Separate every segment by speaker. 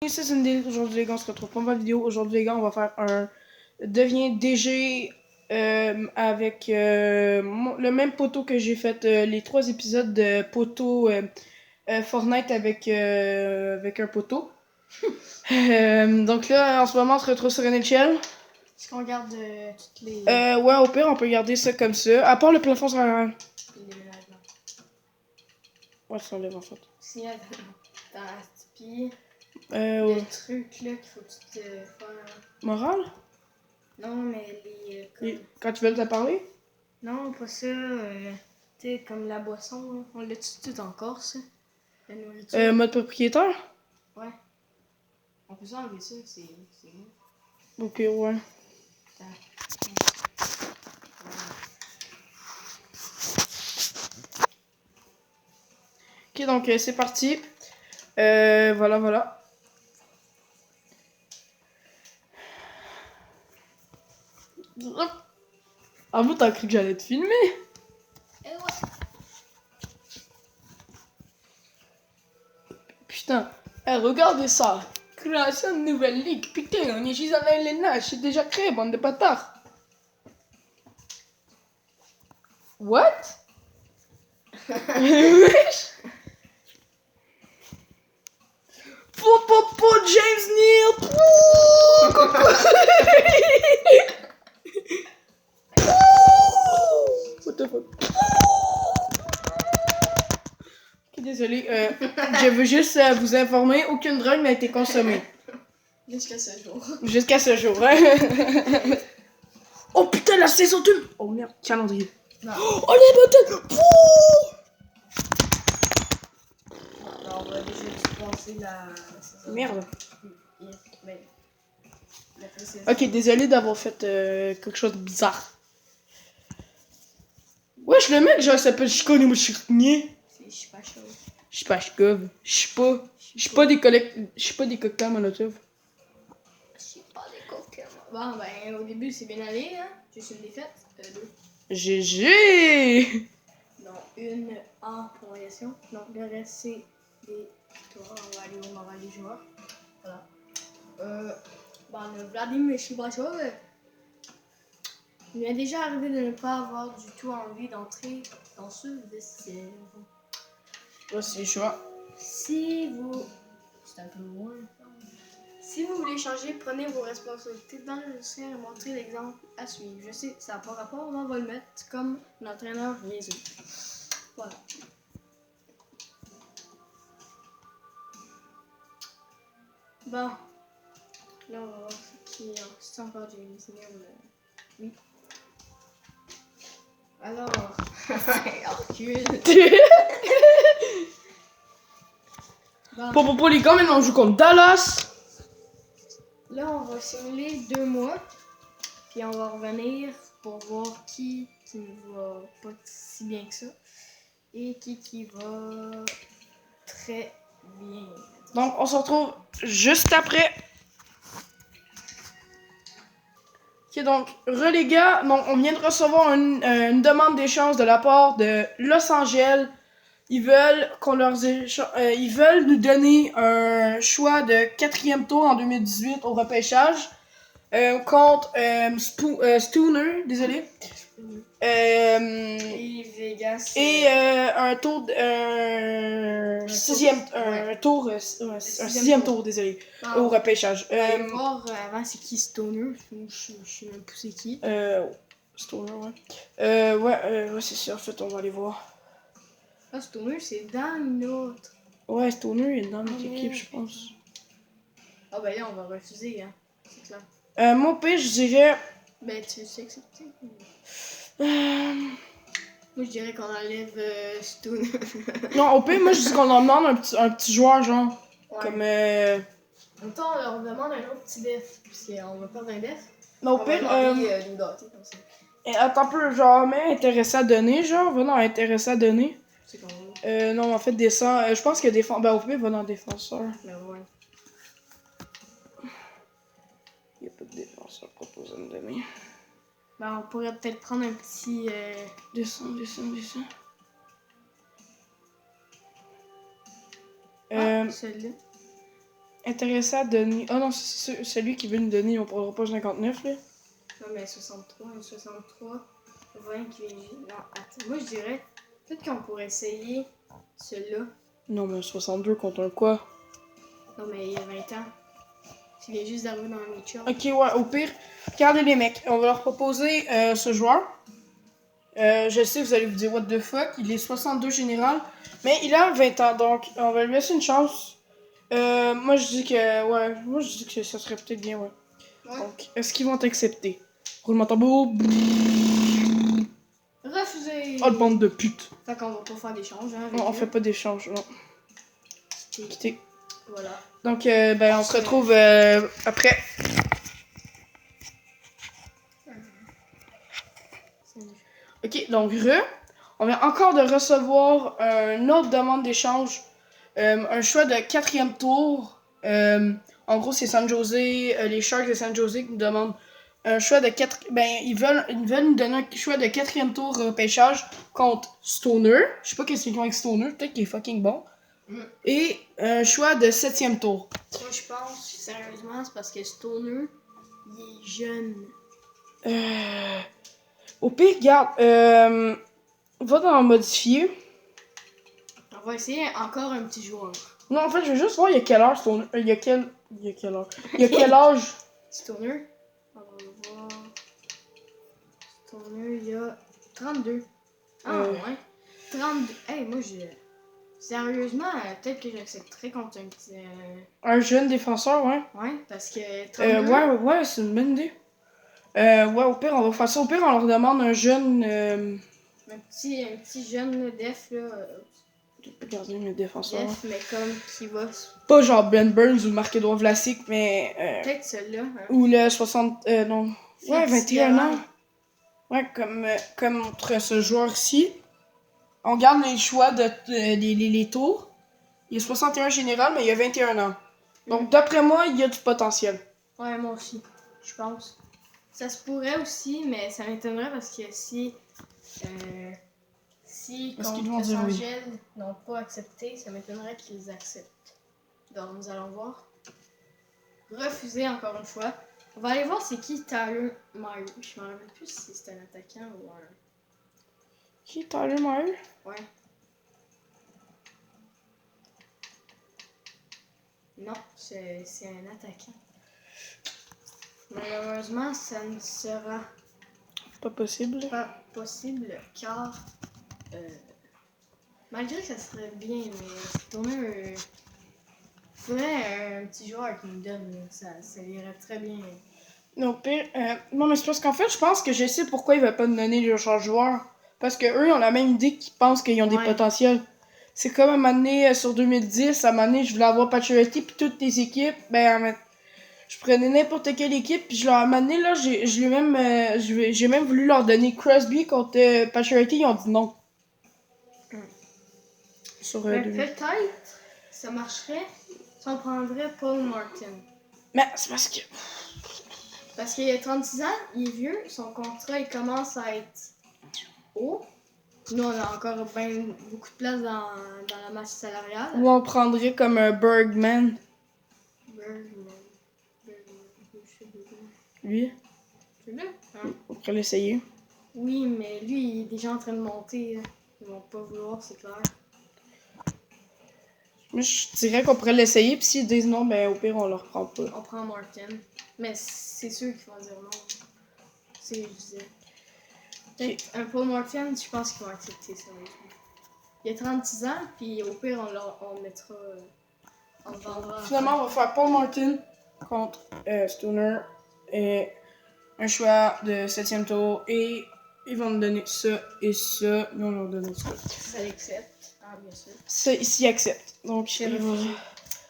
Speaker 1: Ici c'est une idée. Aujourd'hui les gars on se retrouve pour une nouvelle vidéo. Aujourd'hui les gars on va faire un devient DG avec le même poteau que j'ai fait les 3 épisodes de poteau Fortnite avec un poteau. Donc là en ce moment on se retrouve sur une échelle.
Speaker 2: Est-ce qu'on garde toutes les...
Speaker 1: Ouais au pire on peut garder ça comme ça. À part le plafond sur la...
Speaker 2: les déménagements.
Speaker 1: Ouais ça enlève en fait.
Speaker 2: S'il y a dans la stipie,
Speaker 1: Ouais.
Speaker 2: le truc là qu'il faut que tu te faire...
Speaker 1: Morale?
Speaker 2: Non mais les... comme...
Speaker 1: Quand tu veux te parler?
Speaker 2: Non pas ça, tu sais comme la boisson là. On l'a-tu tout encore ça? La nourriture?
Speaker 1: Mode propriétaire?
Speaker 2: Ouais. On peut s'enlever ça, c'est bon.
Speaker 1: Ok ouais. Ok donc c'est parti. Voilà. Ah bon t'as cru que j'allais te filmer?
Speaker 2: Et ouais.
Speaker 1: Putain, regardez ça. Création de nouvelle ligue. Putain, on est juste en LNH. C'est déjà créé, bande de bâtards. What? Wesh. Po, James Neal. What the fuck? Ok, désolé. Je veux juste vous informer, aucune drogue n'a été consommée.
Speaker 2: Jusqu'à ce jour.
Speaker 1: Jusqu'à ce jour, hein? Oh putain, la saison 2! Oh merde, calendrier.
Speaker 2: Non.
Speaker 1: Oh les bottes!
Speaker 2: Alors, on va déjà dispenser la saison.
Speaker 1: Merde.
Speaker 2: Mais...
Speaker 1: Ok, désolé d'avoir fait quelque chose de bizarre. Wesh, le mec, genre, s'appelle Chico Nimouchirnier.
Speaker 2: Je suis pas chaud.
Speaker 1: Je suis pas Chikov. Je suis pas des cocktails Molotov.
Speaker 2: Je suis pas des cocktails. Bon, ben, au début, c'est bien allé, hein. Juste une défaite. 2.
Speaker 1: GG!
Speaker 2: Non, une en prolongation. Donc, le reste, c'est des victoires. On va aller au moral des joueurs. Voilà. Ben, le Vladimir Chibachov, il m'est déjà arrivé de ne pas avoir du tout envie d'entrer dans ce vestiaire.
Speaker 1: Voici les choix.
Speaker 2: Si vous... C'est un peu loin. Si vous voulez changer, prenez vos responsabilités dans le vestiaire et montrez l'exemple à suivre. Je sais, ça n'a pas rapport, mais on va le mettre comme l'entraîneur niaiseux. Voilà. Bon. Là, on va voir ce qui est... C'est encore du Seigneur. Oui. Alors... Recule. Bon.
Speaker 1: Pour les gars, maintenant on joue contre Dallas.
Speaker 2: Là, on va simuler 2 mois. Puis on va revenir pour voir qui ne va pas si bien que ça. Et qui va très bien.
Speaker 1: Donc on se retrouve juste après. Ok, donc, les gars, donc, on vient de recevoir une demande d'échange de la part de Los Angeles. Ils veulent ils veulent nous donner un choix de 4e tour en 2018 au repêchage contre Spooner, désolé.
Speaker 2: Et Vegas.
Speaker 1: Et un tour, un sixième tour, désolé, au repêchage.
Speaker 2: On va aller voir avant c'est qui Stoner. Je sais même pas c'est qui.
Speaker 1: Stoner, ouais. Ouais, c'est ça, en fait, on va aller voir.
Speaker 2: Ah, Stoner, c'est dans notre.
Speaker 1: Ouais, Stoner est dans notre équipe, je pense.
Speaker 2: Ah, ben là, on va refuser, hein. C'est clair.
Speaker 1: Moi, au pire, je dirais.
Speaker 2: Ben, tu sais accepter. Moi, je dirais qu'on enlève Stoner.
Speaker 1: Non, au pire, moi, je dis qu'on en demande un petit joueur, genre.
Speaker 2: Ouais.
Speaker 1: Comme.
Speaker 2: En même temps, on leur demande un autre petit def. Parce qu'on va perdre un def.
Speaker 1: Non, au
Speaker 2: On
Speaker 1: pire.
Speaker 2: va demander nous dater comme ça.
Speaker 1: Attends un peu, genre, mais intéressé à donner, genre. Va dans intéressé à donner.
Speaker 2: C'est comment?
Speaker 1: Non, en fait, descend. Je pense que défenseur. Ben, au pire, va dans défenseur.
Speaker 2: Ben, ouais.
Speaker 1: Il n'y a pas de défenseur proposé à me donner.
Speaker 2: Ben, on pourrait peut-être prendre un petit.
Speaker 1: Descends.
Speaker 2: Celui-là.
Speaker 1: intéressé à donner... Ah non, c'est celui qui veut nous donner, on ne prendra pas 59, là.
Speaker 2: Non, mais 63, 20 qui vient. Non, attends, moi je dirais. Peut-être qu'on pourrait essayer celui-là.
Speaker 1: Non, mais 62 contre un quoi?
Speaker 2: Non, mais il y a 20 ans. Tu viens juste d'arriver dans la nature.
Speaker 1: Ok, ouais, au pire, regardez les mecs. On va leur proposer ce joueur. Je sais, vous allez vous dire, what the fuck, il est 62 général. Mais il a 20 ans, donc on va lui laisser une chance. Moi, je dis que, ouais, moi, je dis que ça serait peut-être bien, ouais.
Speaker 2: Ouais.
Speaker 1: Donc, est-ce qu'ils vont t'accepter? Roulement de tambour.
Speaker 2: Refusé!
Speaker 1: Oh, le bande de putes.
Speaker 2: Fait qu'on va pas faire d'échange, hein.
Speaker 1: Non, on fait pas d'échange, non.
Speaker 2: Quitter.
Speaker 1: Quitter.
Speaker 2: Voilà.
Speaker 1: Donc, ben, on se retrouve après. Ok, donc, on vient encore de recevoir une autre demande d'échange. Un choix de 4e tour. En gros, c'est San José, les Sharks de San José qui nous demandent un choix de 4. Ben, ils veulent nous donner un choix de 4e tour pêchage contre Stoner. Je sais pas qu'est-ce qu'ils font avec Stoner, peut-être qu'il est fucking bon. Et un choix de 7e tour.
Speaker 2: Moi, je pense, sérieusement, c'est parce que Stoner, il est jeune.
Speaker 1: Au pire, regarde, va dans modifier.
Speaker 2: On va essayer encore un petit joueur.
Speaker 1: Non, en fait, je veux juste voir il y a quelle heure Stoner. Il y a quel heure? Il y a quel âge?
Speaker 2: Stoner, on va voir. Stoner, il y a 32. Ah, ouais. 32. Hey, moi, sérieusement, peut-être que j'accepterais contre un petit.
Speaker 1: Un jeune défenseur, ouais.
Speaker 2: Ouais, parce que 32.
Speaker 1: Ouais, c'est une bonne idée. Ouais, au pire, on va faire ça. Au pire, on leur demande un jeune.
Speaker 2: Un petit jeune def, là.
Speaker 1: Je peux garder mes défenseurs.
Speaker 2: Def, mais comme qui va.
Speaker 1: Pas genre Ben Burns ou Marc-Edouard Vlasic, mais.
Speaker 2: Peut-être celui-là. Hein.
Speaker 1: Ou le 60. Non. Ouais, 21 ans. Ouais, comme contre ce joueur-ci. On garde les choix de les tours. Il est 61 général, mais il a 21 ans. Donc, d'après moi, il y a du potentiel.
Speaker 2: Ouais, moi aussi, je pense. Ça se pourrait aussi, mais ça m'étonnerait parce que si contre Los Angeles n'ont pas accepté, ça m'étonnerait qu'ils acceptent. Donc, nous allons voir. Refuser encore une fois. On va aller voir c'est qui Tyler Myers. Je me rappelle plus si c'est un attaquant ou un...
Speaker 1: Qui, Tyler Myers?
Speaker 2: Ouais. Non, c'est un attaquant. Malheureusement, ça ne sera
Speaker 1: pas possible
Speaker 2: car malgré que ça serait bien, mais tourner faudrait un petit joueur qui nous donne, ça irait très bien.
Speaker 1: Non, pire. Non, mais c'est parce qu'en fait, je pense que je sais pourquoi ils veulent pas nous donner le joueur. Parce que eux, ils ont la même idée qu'ils pensent qu'ils ont des potentiels. C'est comme à un moment donné, sur 2010, à un moment donné, je voulais avoir Pacioretty puis toutes les équipes. Ben, je prenais n'importe quelle équipe puis je leur ai amené, là, j'ai même voulu leur donner Crosby contre Pacioretty, ils ont dit non. Sur
Speaker 2: peut-être ça marcherait si on prendrait Paul Martin.
Speaker 1: Mais c'est parce que...
Speaker 2: Parce qu'il a 36 ans, il est vieux, son contrat il commence à être haut. Nous, on a encore beaucoup de place dans la masse salariale.
Speaker 1: Ou on prendrait comme un Bergman. Lui?
Speaker 2: Celui-là? Hein?
Speaker 1: On pourrait l'essayer.
Speaker 2: Oui, mais lui, il est déjà en train de monter. Là. Ils vont pas vouloir, c'est clair.
Speaker 1: Moi, je dirais qu'on pourrait l'essayer, puis s'ils disent non, ben au pire, on le reprend pas.
Speaker 2: On prend Martin. Mais c'est sûr qu'ils vont dire non. C'est ce que je disais. Peut-être un Paul Martin, je pense qu'ils vont accepter ça. Il a 36 ans, puis au pire, on mettra... on vendra...
Speaker 1: Finalement, on va faire Paul Martin contre Stoner et un choix de 7e tour, et ils vont nous donner ça et ça. Nous, on leur donne ça.
Speaker 2: Ça l'accepte. Ah, bien sûr.
Speaker 1: Ça, ici, accepte. Donc,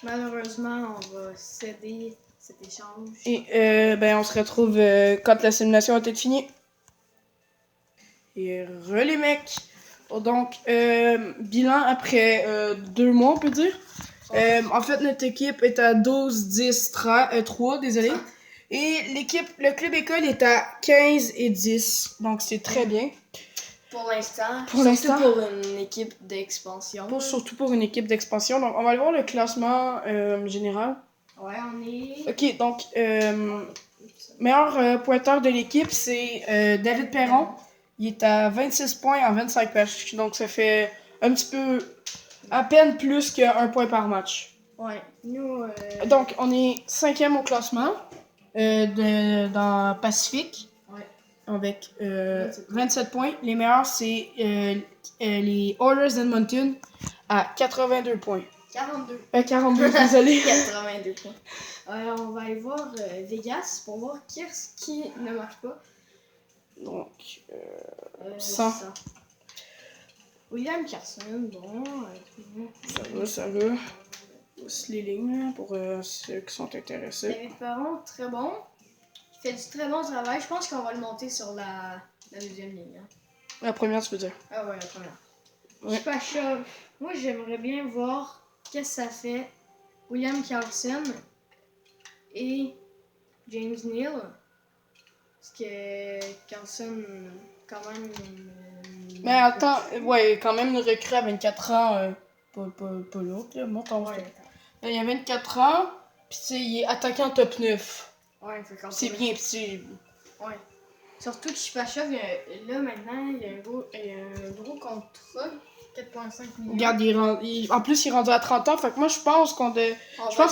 Speaker 2: malheureusement, on va céder cet échange.
Speaker 1: Et ben, on se retrouve quand la simulation a été finie. Et les mecs. Donc, bilan après 2 mois, on peut dire. En fait, notre équipe est à 12, 10, 3, désolé. Et le club école est à 15 et 10. Donc, c'est très bien.
Speaker 2: Pour l'instant.
Speaker 1: Surtout
Speaker 2: pour une équipe d'expansion.
Speaker 1: Surtout pour une équipe d'expansion. Donc, on va aller voir le classement général.
Speaker 2: Ouais, on est.
Speaker 1: Ok, donc, meilleur pointeur de l'équipe, c'est David Perron. Il est à 26 points en 25 matchs. Donc, ça fait un petit peu, à peine plus qu'un point par match.
Speaker 2: Ouais, nous.
Speaker 1: Donc, on est 5e au classement dans Pacifique.
Speaker 2: Ouais.
Speaker 1: Avec 27 points. Les meilleurs, c'est les Oilers d'Edmonton à 82 points.
Speaker 2: 42.
Speaker 1: 42, désolé.
Speaker 2: 82 points. On va aller voir Vegas pour voir qui ne marche pas.
Speaker 1: Donc,
Speaker 2: 100.
Speaker 1: 100.
Speaker 2: William Carson, bon.
Speaker 1: Ça va. Voici les lignes là, pour ceux qui sont intéressés.
Speaker 2: David Perron, très bon. Il fait du très bon travail. Je pense qu'on va le monter sur la deuxième ligne. Hein.
Speaker 1: La première, tu veux dire?
Speaker 2: Ah ouais, la première.
Speaker 1: Ouais.
Speaker 2: Spashov. Moi, j'aimerais bien voir qu'est-ce que ça fait William Carlson et James Neal. Parce que Carlson, quand même.
Speaker 1: Mais attends, ouais, quand même une recrue à 24 ans, pas l'autre, là, monte en haut.
Speaker 2: Ouais,
Speaker 1: Il y a 24 ans, pis tu sais, il est attaquant top 9.
Speaker 2: ouais, fait quand
Speaker 1: C'est bien petit.
Speaker 2: Ouais. Surtout que Spashov, là maintenant, il y a un gros contrat, 4,5 millions.
Speaker 1: Regarde, en plus, il est rendu à 30 ans, fait que moi, je pense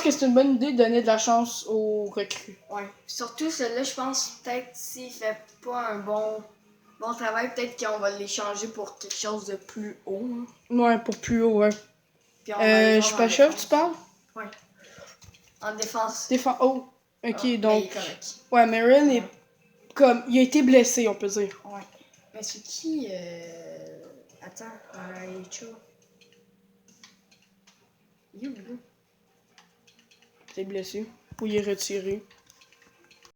Speaker 1: que c'est une bonne idée de donner de la chance aux recrues.
Speaker 2: Ouais. Surtout celui-là, je pense peut-être s'il fait pas un bon travail, peut-être qu'on va l'échanger pour quelque chose de plus haut. Hein.
Speaker 1: Ouais, pour plus haut, ouais.
Speaker 2: Puis on va aller
Speaker 1: Je
Speaker 2: voir
Speaker 1: suis
Speaker 2: en
Speaker 1: pas chef,
Speaker 2: défense.
Speaker 1: tu parles?
Speaker 2: Ouais. En défense.
Speaker 1: Défense. Oh, ok,
Speaker 2: Ah,
Speaker 1: donc.
Speaker 2: il est correct.
Speaker 1: Ouais, Merrill est
Speaker 2: Ouais.
Speaker 1: comme. Il a été blessé, on peut dire.
Speaker 2: Ouais. Mais c'est qui Attends, il est chaud. Il est où, là?
Speaker 1: Il est blessé. Ou il est retiré.